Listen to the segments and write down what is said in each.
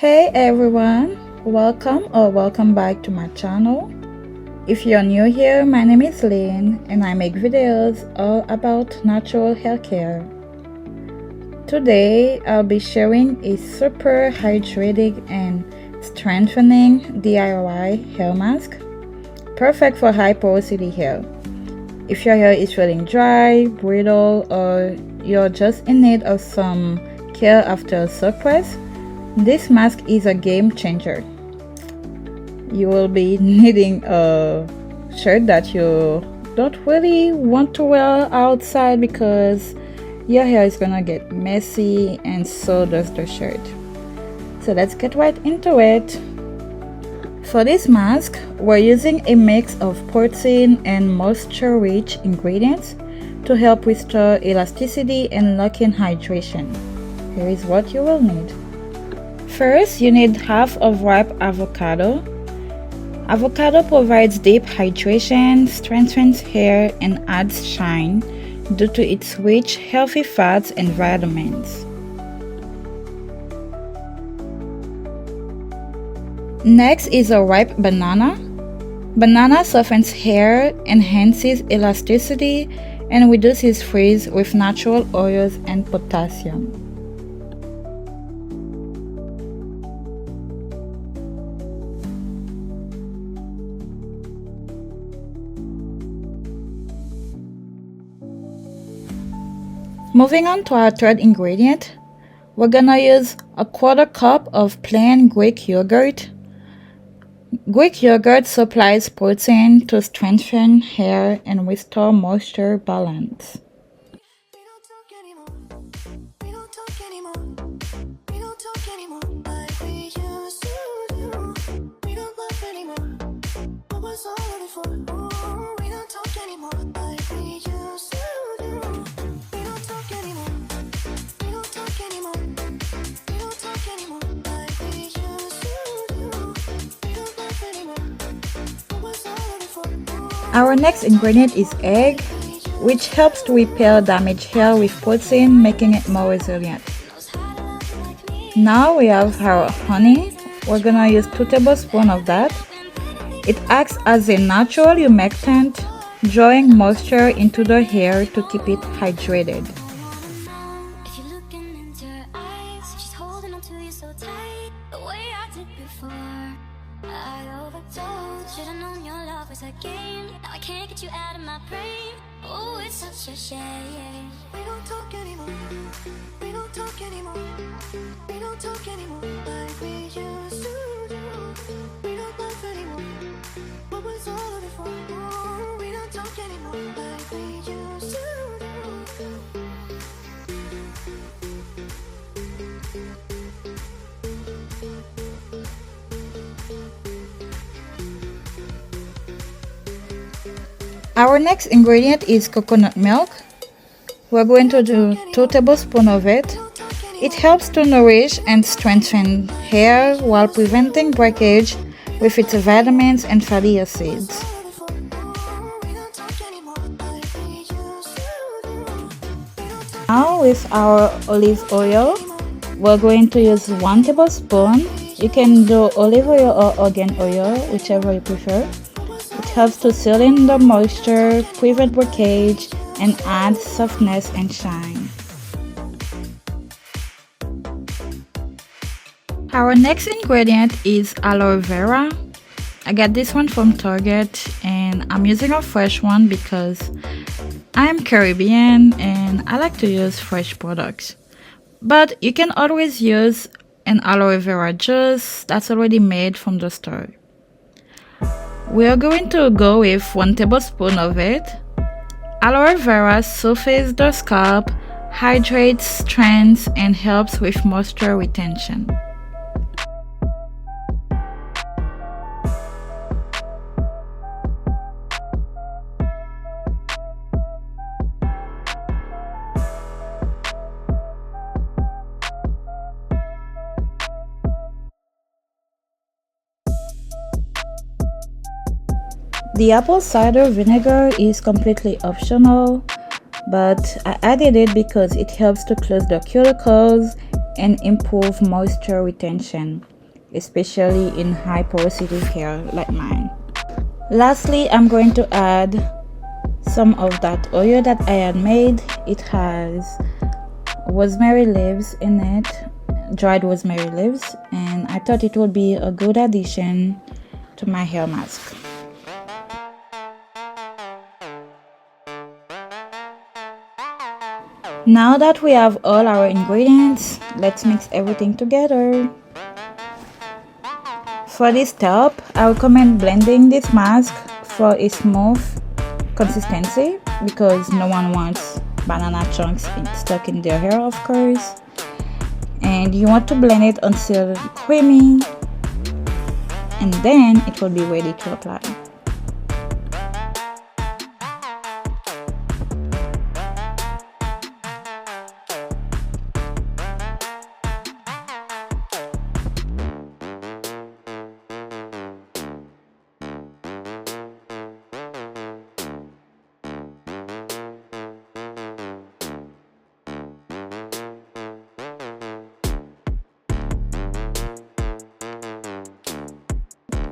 Hey everyone, welcome back to my channel. If you're new here, my name is Lynn and I make videos all about natural hair care. Today I'll be sharing a super hydrating and strengthening DIY hair mask, perfect for high porosity hair. If your hair is feeling dry, brittle, or you're just in need of some care after a soak press, this mask is a game changer. You will be needing a shirt that you don't really want to wear outside because your hair is gonna get messy and so does the shirt. So let's get right into it. For this mask, we're using a mix of protein and moisture-rich ingredients to help restore elasticity and lock in hydration. Here is what you will need. First, you need half of ripe avocado. Avocado provides deep hydration, strengthens hair, and adds shine due to its rich, healthy fats and vitamins. Next is a ripe banana. Banana softens hair, enhances elasticity, and reduces frizz with natural oils and potassium. Moving on to our third ingredient, we're gonna use a 1/4 cup of plain Greek yogurt. Greek yogurt supplies protein to strengthen hair and restore moisture balance. Our next ingredient is egg, which helps to repair damaged hair with protein, making it more resilient. Now we have our honey. We're gonna use 2 tablespoons of that. It acts as a natural humectant, drawing moisture into the hair to keep it hydrated. Our next ingredient is coconut milk. We're going to do 2 tablespoons of it. It helps to nourish and strengthen hair while preventing breakage with its vitamins and fatty acids. Now with our olive oil, we're going to use 1 tablespoon. You can do olive oil or argan oil, whichever you prefer. It helps to seal in the moisture, prevent breakage, and add softness and shine. Our next ingredient is aloe vera. I got this one from Target and I'm using a fresh one because I'm Caribbean and I like to use fresh products. But you can always use an aloe vera juice that's already made from the store. We are going to go with 1 tablespoon of it. Aloe vera soothes the scalp, hydrates strands, and helps with moisture retention. The apple cider vinegar is completely optional, but I added it because it helps to close the cuticles and improve moisture retention. especially in high porosity hair like mine. Lastly, I'm going to add some of that oil that I had made. It has rosemary leaves in it, dried rosemary leaves, and I thought it would be a good addition to my hair mask. Now that we have all our ingredients, let's mix everything together. For this step, I recommend blending this mask for a smooth consistency because no one wants banana chunks stuck in their hair, of course. And you want to blend it until creamy, and then it will be ready to apply.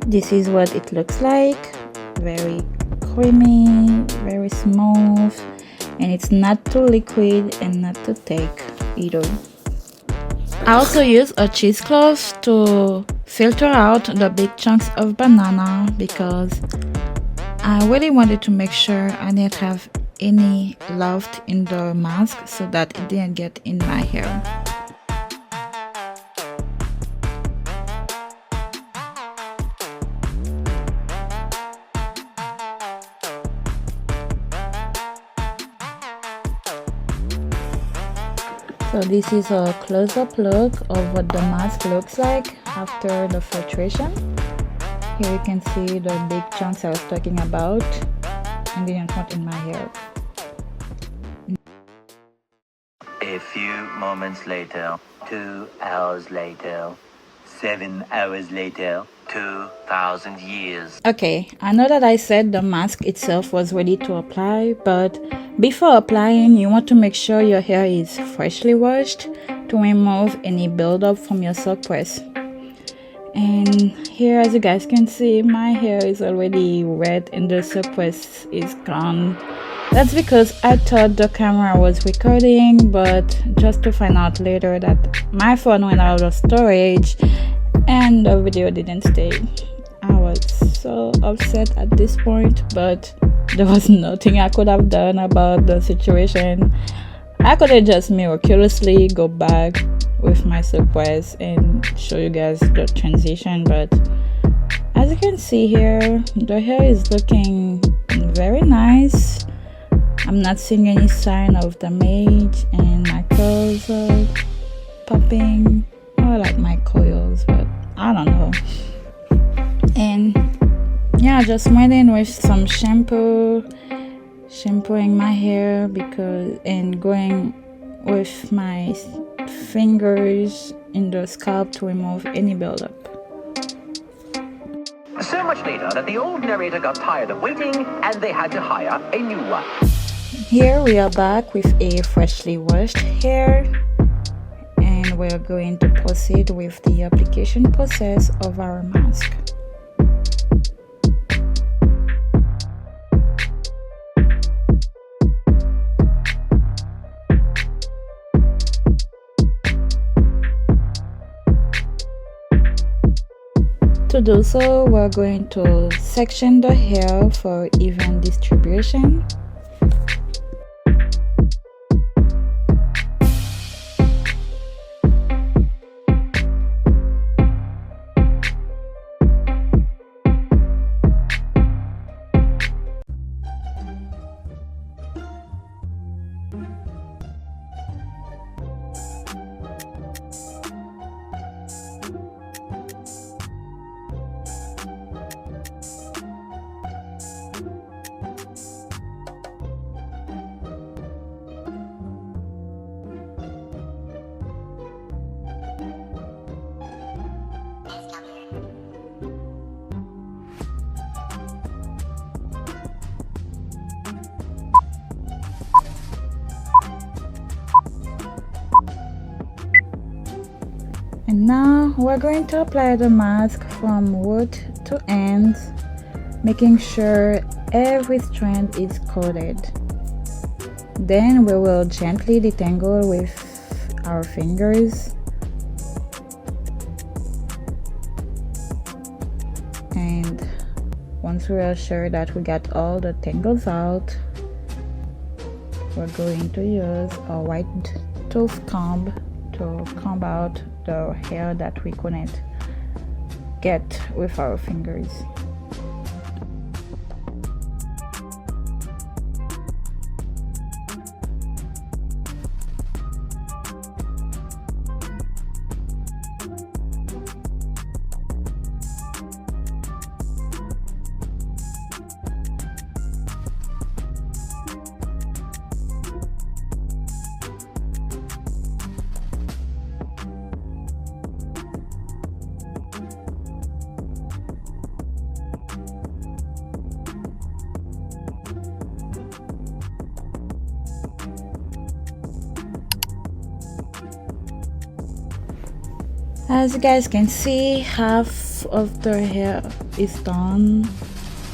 This is what it looks like. Very creamy, very smooth, and it's not too liquid and not too thick either. I also use a cheesecloth to filter out the big chunks of banana because I really wanted to make sure I didn't have any left in the mask so that it didn't get in my hair. So this is a close-up look of what the mask looks like after the filtration. Here you can see the big chunks I was talking about and didn't want in my hair. A few moments later, 2 hours later, 7 hours later, 2,000 years. Okay, I know that I said the mask itself was ready to apply, but before applying, you want to make sure your hair is freshly washed to remove any buildup from your silk press. And here, as you guys can see, my hair is already wet and the silk press is gone. That's because I thought the camera was recording, but just to find out later that my phone went out of storage and the video didn't stay. I was so upset at this point, but there was nothing I could have done about the situation. I could have just miraculously go back with my silk press and show you guys the transition, but as you can see here, the hair is looking very nice. I'm not seeing any sign of damage, and my curls are popping. I like my coils, but I don't know. And yeah, just went in with some shampooing my hair and going with my fingers in the scalp to remove any buildup. So much later that the old narrator got tired of waiting and they had to hire a new one. Here we are back with a freshly washed hair, and we're going to proceed with the application process of our mask. To do so, we're going to section the hair for even distribution. we're going to apply the mask from root to ends, making sure every strand is coated. Then we will gently detangle with our fingers. And once we are sure that we got all the tangles out, we're going to use a white tooth comb to comb out the hair that we couldn't get with our fingers. As you guys can see, half of the hair is done,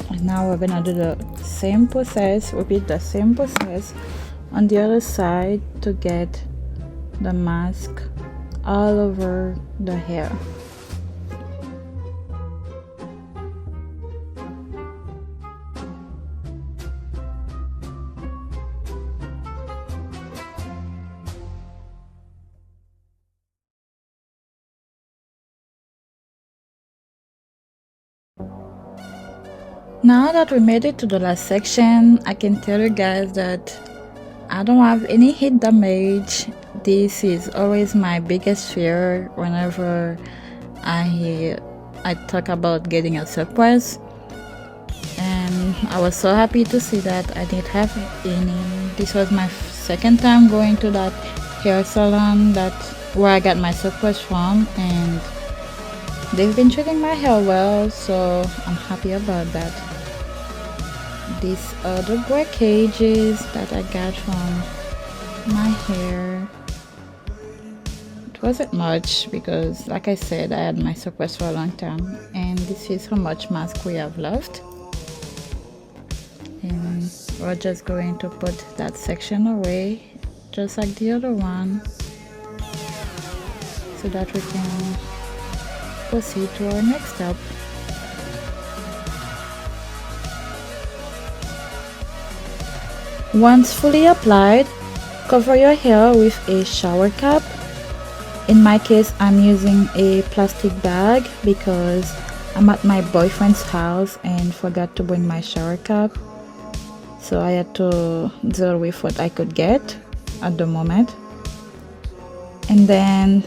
and now we're gonna do the same process, repeat the same process on the other side to get the mask all over the hair. Now that we made it to the last section, I can tell you guys that I don't have any heat damage. This is always my biggest fear whenever I talk about getting a surprise, and I was so happy to see that I didn't have any. This was my second time going to that hair salon where I got my surprise from, and they've been treating my hair well, so I'm happy about that. These are the breakages that I got from my hair. It wasn't much because, like I said, I had my surprise for a long time, and this is how much mask we have left. And we're just going to put that section away, just like the other one, so that we can proceed to our next step. Once fully applied, cover your hair with a shower cap. In my case, I'm using a plastic bag because I'm at my boyfriend's house and forgot to bring my shower cap, so I had to deal with what I could get at the moment. And then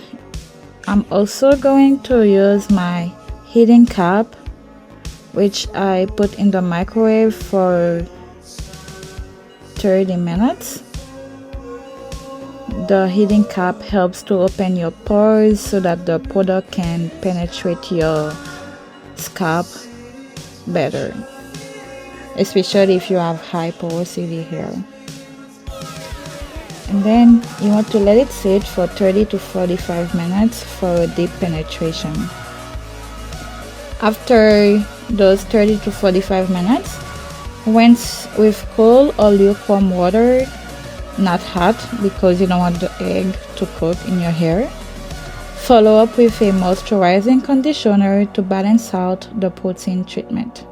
I'm also going to use my heating cap, which I put in the microwave for 30 minutes. The heating cap helps to open your pores so that the product can penetrate your scalp better, especially if you have high porosity hair. And then you want to let it sit for 30 to 45 minutes for a deep penetration. After those 30 to 45 minutes, rinse with cool or lukewarm water, not hot because you don't want the egg to cook in your hair. Follow up with a moisturizing conditioner to balance out the protein treatment.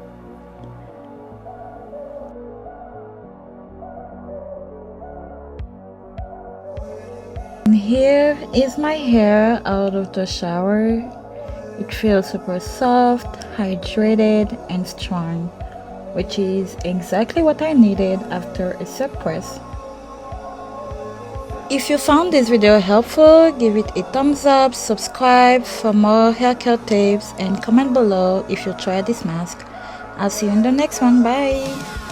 And here is my hair out of the shower. It feels super soft, hydrated, and strong, which is exactly what I needed after a surprise. If you found this video helpful, give it a thumbs up, subscribe for more hair care tips, and comment below if you tried this mask. I'll see you in the next one. Bye!